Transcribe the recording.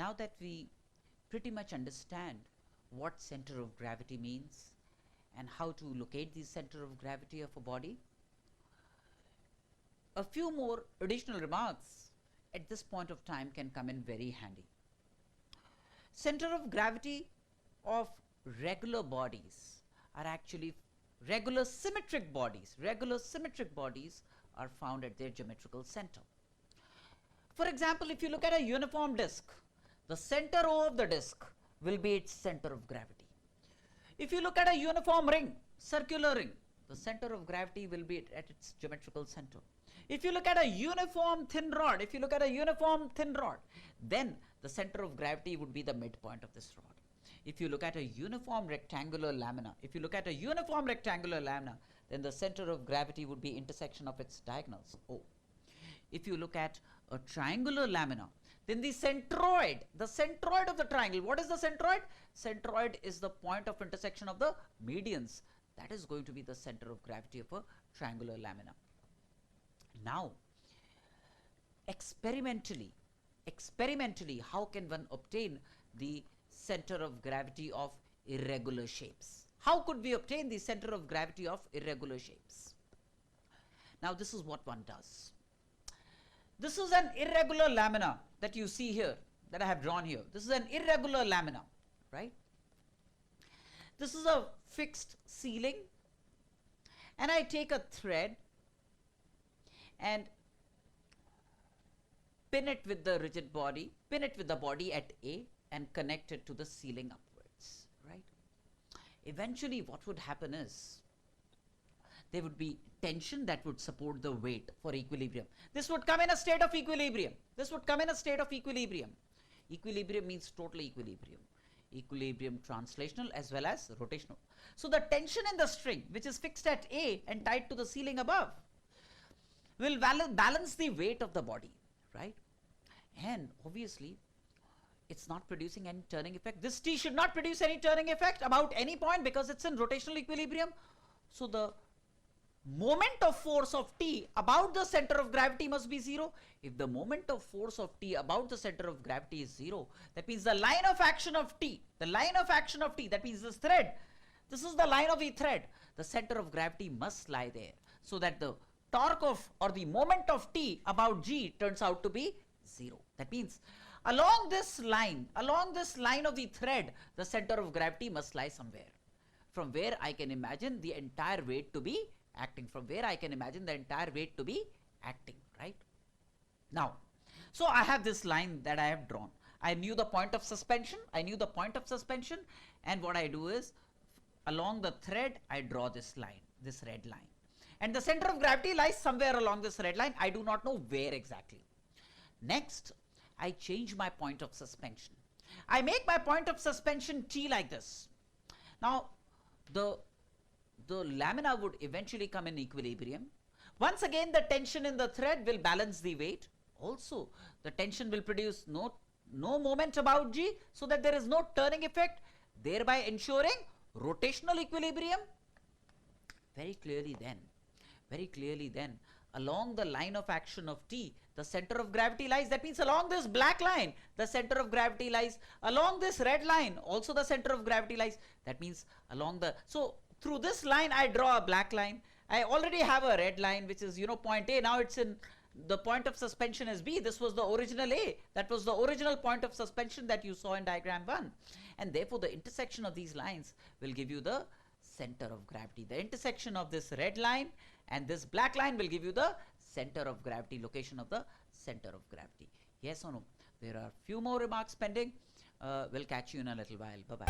now that we pretty much understand what center of gravity means and how to locate the center of gravity of a body, a few more additional remarks at this point of time can come in very handy. Center of gravity of regular bodies are actually regular symmetric bodies. Regular symmetric bodies are found at their geometrical center. For example, if you look at a uniform disk, the center of the disk will be its center of gravity. If you look at a uniform ring, circular ring, the center of gravity will be at its geometrical center. If you look at a uniform thin rod, then the center of gravity would be the midpoint of this rod. If you look at a uniform rectangular lamina, then the center of gravity would be intersection of its diagonals, O. If you look at a triangular lamina, then the centroid of the triangle, what is the centroid? Centroid is the point of intersection of the medians. That is going to be the center of gravity of a triangular lamina. Now, experimentally, how can one obtain the center of gravity of irregular shapes? How could we obtain the center of gravity of irregular shapes? Now, this is what one does. This is an irregular lamina that you see here, that I have drawn here. This is an irregular lamina, right? This is a fixed ceiling, and I take a thread and pin it with the rigid body, pin it with the body at A and connect it to the ceiling upwards, right? Eventually what would happen is there would be tension that would support the weight for equilibrium. This would come in a state of equilibrium. Equilibrium means total equilibrium. Equilibrium translational as well as rotational. So the tension in the string, which is fixed at A and tied to the ceiling above, will balance the weight of the body, right? And obviously, it's not producing any turning effect. This T should not produce any turning effect about any point because it's in rotational equilibrium. So the moment of force of T about the center of gravity must be 0. If the moment of force of T about the center of gravity is 0, that means the line of action of T, that means this thread, this is the line of the thread, the center of gravity must lie there, so that the torque of or the moment of T about G turns out to be 0. That means along this line of the thread, the center of gravity must lie somewhere, from where I can imagine the entire weight to be acting, right? Now, so I have this line that I have drawn. I knew the point of suspension, and what I do is, along the thread, I draw this line, this red line. And the center of gravity lies somewhere along this red line. I do not know where exactly. Next, I change my point of suspension. I make my point of suspension T like this. Now, the lamina would eventually come in equilibrium. Once again, the tension in the thread will balance the weight. Also, the tension will produce no moment about G, so that there is no turning effect, thereby ensuring rotational equilibrium. Very clearly then, along the line of action of T, the center of gravity lies. That means along this black line, the center of gravity lies. Along this red line, also the center of gravity lies. That means so through this line, I draw a black line. I already have a red line, which is, point A. Now it's in the point of suspension is B. This was the original A. That was the original point of suspension that you saw in diagram 1. And therefore, the intersection of these lines will give you the center of gravity. The intersection of this red line and this black line will give you the center of gravity, location of the center of gravity. Yes or no? There are few more remarks pending. We'll catch you in a little while. Bye-bye.